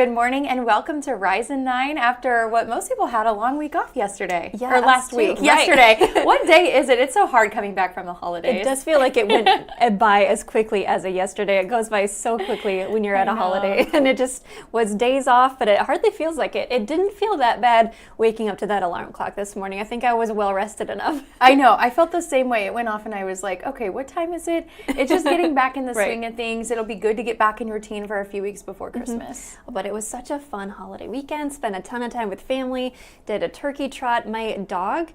Good morning and welcome to Rise and 9 after what most people had a long week off yesterday. Yeah, or last week. Right. Yesterday. What day is it? It's so hard coming back from the holidays. It does feel like it went by as quickly as a yesterday. It goes by so quickly when you're at a holiday. And it just was days off, but it hardly feels like it. It didn't feel that bad waking up to that alarm clock this morning. I think I was well rested enough. I know. I felt the same way. It went off and I was like, okay, what time is it? It's just getting back in the swing of things. It'll be good to get back in routine for a few weeks before Christmas. But it was such a fun holiday weekend. Spent a ton of time with family. Did a turkey trot. My dog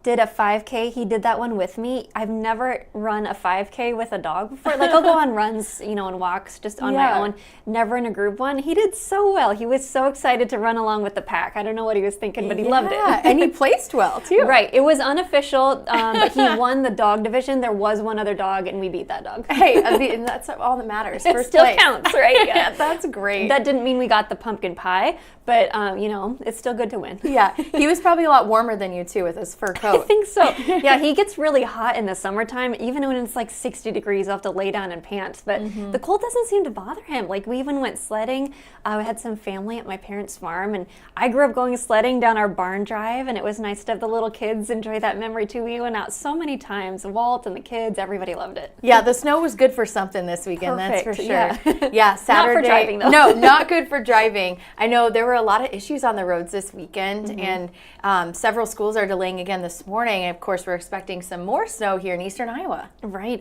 did a 5K. He did that one with me. I've never run a 5K with a dog before. Like I'll go on runs, and walks just on my own. Never in a group one. He did so well. He was so excited to run along with the pack. I don't know what he was thinking, but he loved it. And he placed well too. Right. It was unofficial, but he won the dog division. There was one other dog, and we beat that dog. Hey, and that's all that matters. It still counts, right? Yeah, that's great. That didn't mean we got the pumpkin pie, but it's still good to win. Yeah, he was probably a lot warmer than you too with his fur coat. I think so. Yeah, he gets really hot in the summertime, even when it's like 60 degrees. I'll have to lay down in pants, but the cold doesn't seem to bother him. Like we even went sledding. We had some family at my parents' farm, and I grew up going sledding down our barn drive, and it was nice to have the little kids enjoy that memory too. We went out so many times. Walt and the kids, everybody loved it. Yeah, the snow was good for something this weekend. Perfect. That's for sure. Yeah, Saturday. Not for driving though. No, not good for driving. I know there were a lot of issues on the roads this weekend, and several schools are delaying again this morning. And of course, we're expecting some more snow here in eastern Iowa. Right,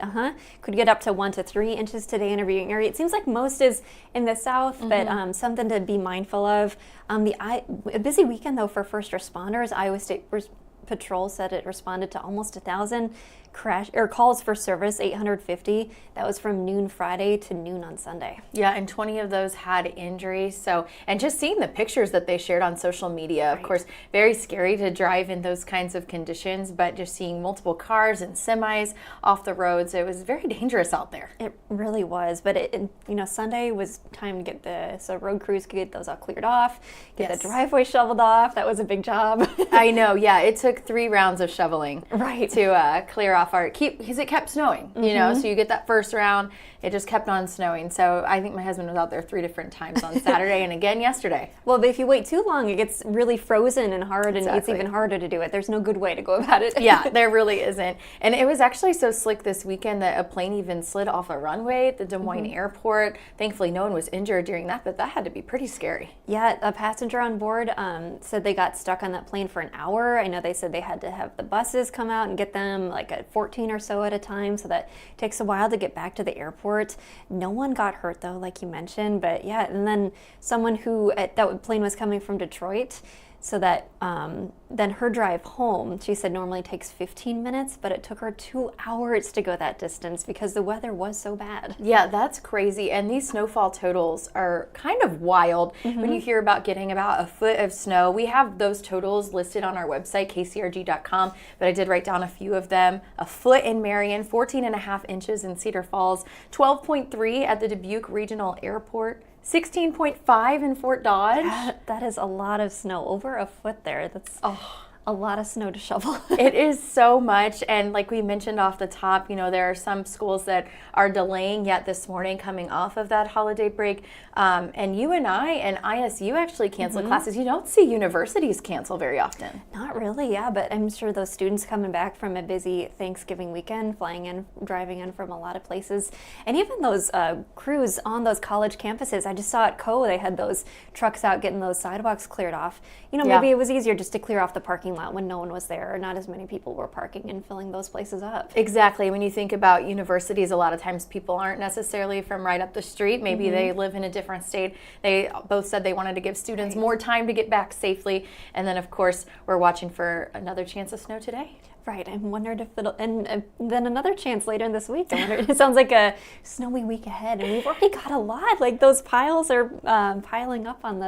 Could get up to 1 to 3 inches today in a viewing area. It seems like most is in the south, but something to be mindful of. A busy weekend though for first responders. Iowa State Patrol said it responded to almost 1,000 calls for service, 850. That was from noon Friday to noon on Sunday. Yeah, and 20 of those had injuries. So, and just seeing the pictures that they shared on social media, of course, very scary to drive in those kinds of conditions, but just seeing multiple cars and semis off the roads, it was very dangerous out there. It really was, but Sunday was time to get so road crews could get those all cleared off, get the driveway shoveled off. That was a big job. I know, yeah, it took 3 rounds of shoveling to clear off because it kept snowing, so you get that first round, it just kept on snowing. So I think my husband was out there 3 different times on Saturday and again yesterday. Well, but if you wait too long, it gets really frozen and hard, and it's even harder to do it. There's no good way to go about it. Yeah, there really isn't. And it was actually so slick this weekend that a plane even slid off a runway at the Des Moines airport. Thankfully, no one was injured during that, but that had to be pretty scary. Yeah, a passenger on board said they got stuck on that plane for an hour. I know they said they had to have the buses come out and get them like at 14 or so at a time, so that takes a while to get back to the airport. No one got hurt though, like you mentioned, but yeah, and then someone that plane was coming from Detroit, so that then her drive home, she said normally takes 15 minutes, but it took her 2 hours to go that distance because the weather was so bad. Yeah, that's crazy. And these snowfall totals are kind of wild when you hear about getting about a foot of snow. We have those totals listed on our website, kcrg.com, but I did write down a few of them. A foot in Marion, 14.5 inches in Cedar Falls, 12.3 at the Dubuque Regional Airport, 16.5 in Fort Dodge. That is a lot of snow, over a foot there. That's a lot of snow to shovel. It is so much, and like we mentioned off the top, there are some schools that are delaying yet this morning coming off of that holiday break, and UNI and ISU actually canceled classes. You don't see universities cancel very often. Not really, yeah, but I'm sure those students coming back from a busy Thanksgiving weekend, flying in, driving in from a lot of places, and even those crews on those college campuses. I just saw at Co, they had those trucks out getting those sidewalks cleared off. Maybe it was easier just to clear off the parking lot when no one was there, or not as many people were parking and filling those places up. Exactly. When you think about universities, a lot of times people aren't necessarily from right up the street. Maybe they live in a different state. They both said they wanted to give students more time to get back safely. And then, of course, we're watching for another chance of snow today. Right. I wondered if and then another chance later in this week. I wonder, it sounds like a snowy week ahead, and we've already got a lot. Like those piles are piling up on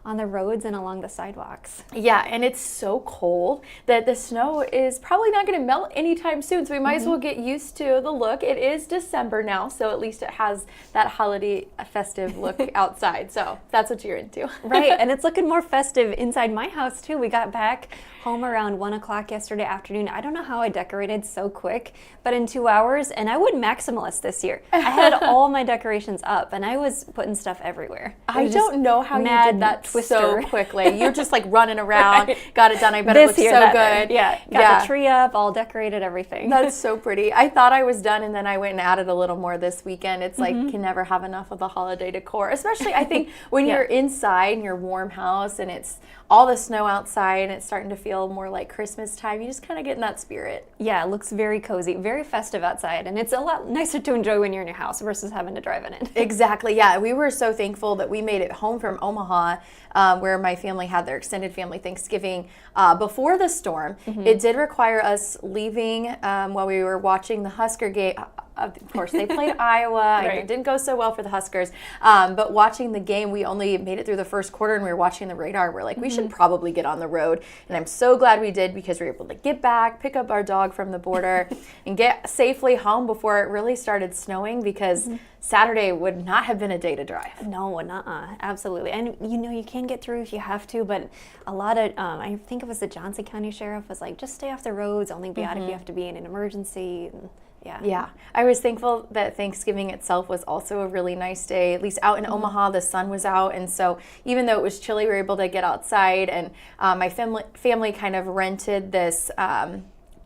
on the roads and along the sidewalks. Yeah, and it's so cold that the snow is probably not going to melt anytime soon, so we might as well get used to the look. It is December now, so at least it has that holiday festive look outside, so that's what you're into. Right, and it's looking more festive inside my house too. We got back home around 1 o'clock yesterday afternoon. I don't know how I decorated so quick, but in 2 hours, and I went maximalist this year. I had all my decorations up, and I was putting stuff everywhere. I don't know how you did that so quickly. You're just like running around, got it done. I bet it looks so good. Yeah, got the tree up, all decorated, everything. That's so pretty. I thought I was done, and then I went and added a little more this weekend. It's like, can never have enough of the holiday decor, especially I think when you're inside in your warm house and it's all the snow outside and it's starting to feel more like Christmas time. You just kind of get in that spirit. Yeah, it looks very cozy, very festive outside, and it's a lot nicer to enjoy when you're in your house versus having to drive in it. Exactly, yeah. We were so thankful that we made it home from Omaha, where my family had their extended family Thanksgiving before the storm. It did require us leaving while we were watching the Husker game. Of course, they played Iowa, and it didn't go so well for the Huskers. But watching the game, we only made it through the first quarter, and we were watching the radar. We're like, we should probably get on the road. And I'm so glad we did, because we were able to get back, pick up our dog from the border, and get safely home before it really started snowing, because Saturday would not have been a day to drive. No, absolutely. And you can get through if you have to, but a lot of, I think it was the Johnson County Sheriff was like, just stay off the roads, only be out if you have to be in an emergency. Yeah. I was thankful that Thanksgiving itself was also a really nice day. At least out in Omaha, the sun was out. And so even though it was chilly, we were able to get outside. And my family kind of rented this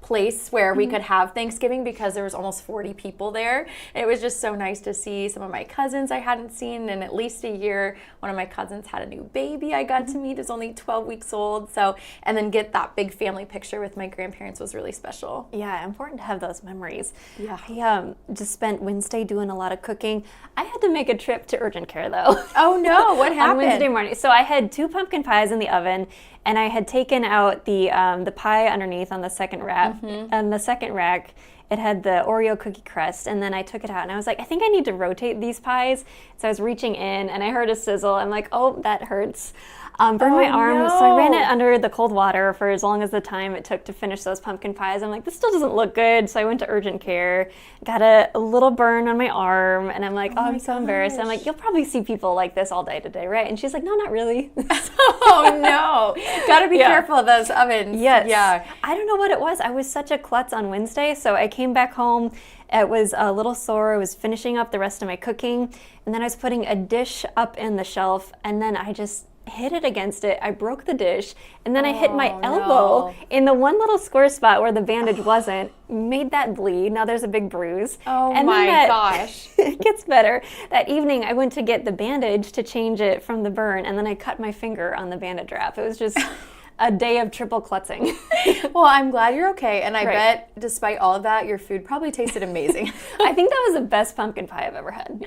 place where we could have Thanksgiving, because there was almost 40 people there. And it was just so nice to see some of my cousins I hadn't seen in at least a year. One of my cousins had a new baby I got to meet, who's only 12 weeks old. So, and then get that big family picture with my grandparents was really special. Yeah, important to have those memories. Yeah. I just spent Wednesday doing a lot of cooking. I had to make a trip to urgent care though. Oh no, what happened? On Wednesday morning. So I had 2 pumpkin pies in the oven, and I had taken out the pie underneath on the second rack. And the second rack, it had the Oreo cookie crust, and then I took it out, and I was like, I think I need to rotate these pies. So I was reaching in, and I heard a sizzle. I'm like, oh, that hurts. Burned my arm, no. So I ran it under the cold water for as long as the time it took to finish those pumpkin pies. I'm like, this still doesn't look good. So I went to urgent care, got a little burn on my arm, and I'm like, I'm so embarrassed. I'm like, you'll probably see people like this all day today, right? And she's like, no, not really. Oh no, gotta be careful of those ovens. Yes. Yeah. I don't know what it was. I was such a klutz on Wednesday, so I came back home. It was a little sore. I was finishing up the rest of my cooking, and then I was putting a dish up in the shelf, and then I just hit it against it. I broke the dish, and then I hit my elbow in the one little square spot where the bandage wasn't, made that bleed. Now there's a big bruise. Oh and my gosh. It gets better. That evening I went to get the bandage to change it from the burn, and then I cut my finger on the bandage wrap. It was just a day of triple klutzing. Well, I'm glad you're okay, and I bet despite all of that, your food probably tasted amazing. I think that was the best pumpkin pie I've ever had.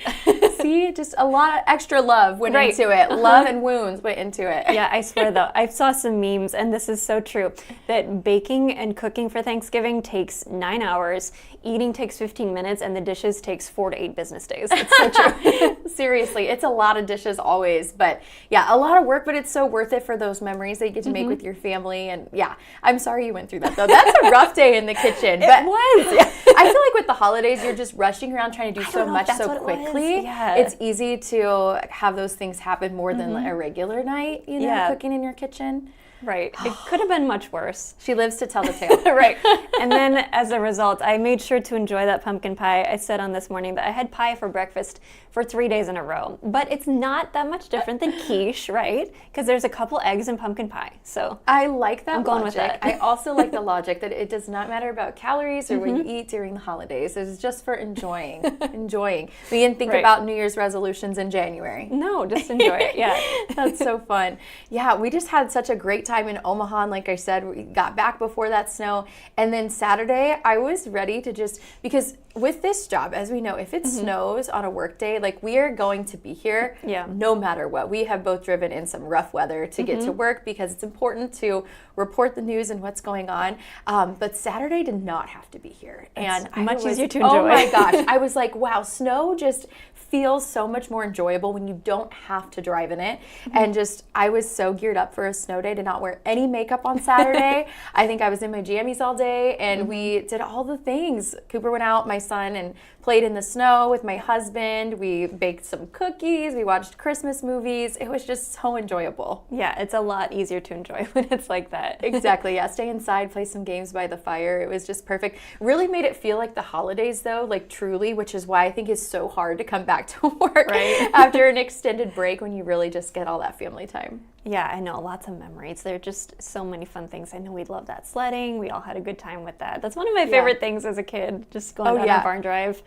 See, just a lot of extra love went into it. Love and wounds went into it. Yeah, I swear though, I saw some memes, and this is so true, that baking and cooking for Thanksgiving takes 9 hours, eating takes 15 minutes, and the dishes takes 4 to 8 business days. It's so true. Seriously, it's a lot of dishes always, but yeah, a lot of work, but it's so worth it for those memories that you get to make with your family. And yeah, I'm sorry you went through that though. That's a rough day in the kitchen. It was. Yeah, I feel like with the holidays, you're just rushing around trying to do so much so quickly. Yeah. It's easy to have those things happen more than a regular night, cooking in your kitchen. Right. It could have been much worse. She lives to tell the tale. Right. And then as a result, I made sure to enjoy that pumpkin pie. I said on this morning that I had pie for breakfast for 3 days in a row. But it's not that much different than quiche, right? Because there's a couple eggs in pumpkin pie. So I like that I'm going logic. with that. I also like the logic that it does not matter about calories or what you eat during the holidays. It's just for enjoying. We didn't think about New Year's resolutions in January. No, just enjoy it. Yeah. That's so fun. Yeah, we just had such a great time in Omaha. And like I said, we got back before that snow. And then Saturday, I was ready to because with this job, as we know, if it snows on a work day, like we are going to be here no matter what. We have both driven in some rough weather to get to work because it's important to report the news and what's going on. But Saturday did not have to be here. And much easier to enjoy. Oh my gosh. I was like, wow, snow just feels so much more enjoyable when you don't have to drive in it. And just, I was so geared up for a snow day to not wear any makeup on Saturday. I think I was in my jammies all day, and we did all the things. Cooper went out, my son, and played in the snow with my husband. We baked some cookies. We watched Christmas movies. It was just so enjoyable. Yeah, it's a lot easier to enjoy when it's like that. Exactly, yeah. Stay inside, play some games by the fire. It was just perfect. Really made it feel like the holidays, though, like truly, which is why I think it's so hard to come back to work after an extended break when you really just get all that family time. Yeah, I know, lots of memories. There are just so many fun things. I know we loved that sledding. We all had a good time with that. That's one of my favorite things as a kid, just going on a barn drive.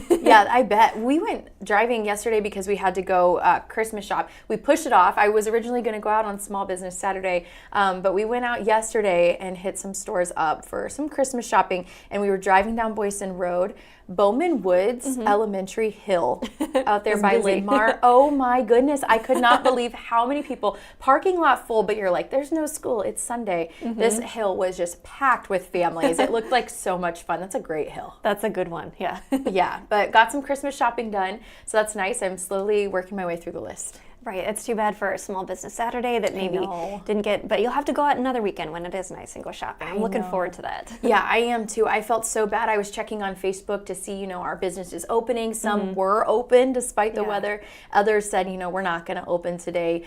Yeah, I bet. We went driving yesterday because we had to go Christmas shop. We pushed it off. I was originally going to go out on Small Business Saturday, but we went out yesterday and hit some stores up for some Christmas shopping, and we were driving down Boyson Road. Bowman Woods Elementary Hill out there by Lindmar. Oh my goodness. I could not believe how many people. Parking lot full, but you're like, there's no school. It's Sunday. This hill was just packed with families. It looked like so much fun. That's a great hill. That's a good one. Yeah. Yeah, but got some Christmas shopping done. So that's nice. I'm slowly working my way through the list. Right. It's too bad for Small Business Saturday that maybe didn't get, but you'll have to go out another weekend when it is nice and go shopping. I'm looking forward to that. Yeah, I am too. I felt so bad. I was checking on Facebook to see, our business is opening. Some were open despite the weather. Others said, we're not going to open today,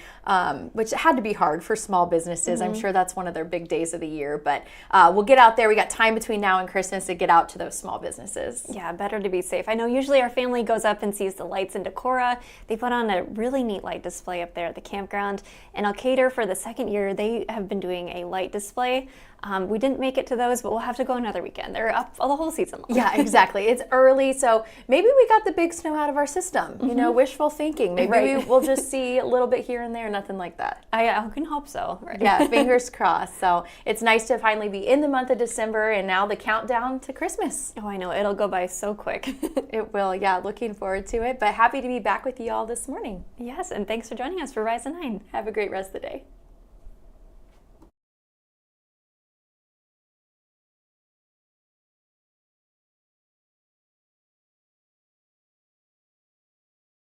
which had to be hard for small businesses. I'm sure that's one of their big days of the year, but we'll get out there. We got time between now and Christmas to get out to those small businesses. Yeah, better to be safe. I know usually our family goes up and sees the lights in Decorah. They put on a really neat light display up there at the campground. And Alcater, for the second year, they have been doing a light display. We didn't make it to those, but we'll have to go another weekend. They're up the whole season long. Yeah, exactly. It's early, so maybe we got the big snow out of our system. Wishful thinking. Maybe we'll just see a little bit here and there, nothing like that. I can hope so. Right. Yeah, fingers crossed. So it's nice to finally be in the month of December and now the countdown to Christmas. Oh, I know. It'll go by so quick. It will. Yeah, looking forward to it. But happy to be back with you all this morning. Yes, and thanks for joining us for Rise at 9. Have a great rest of the day.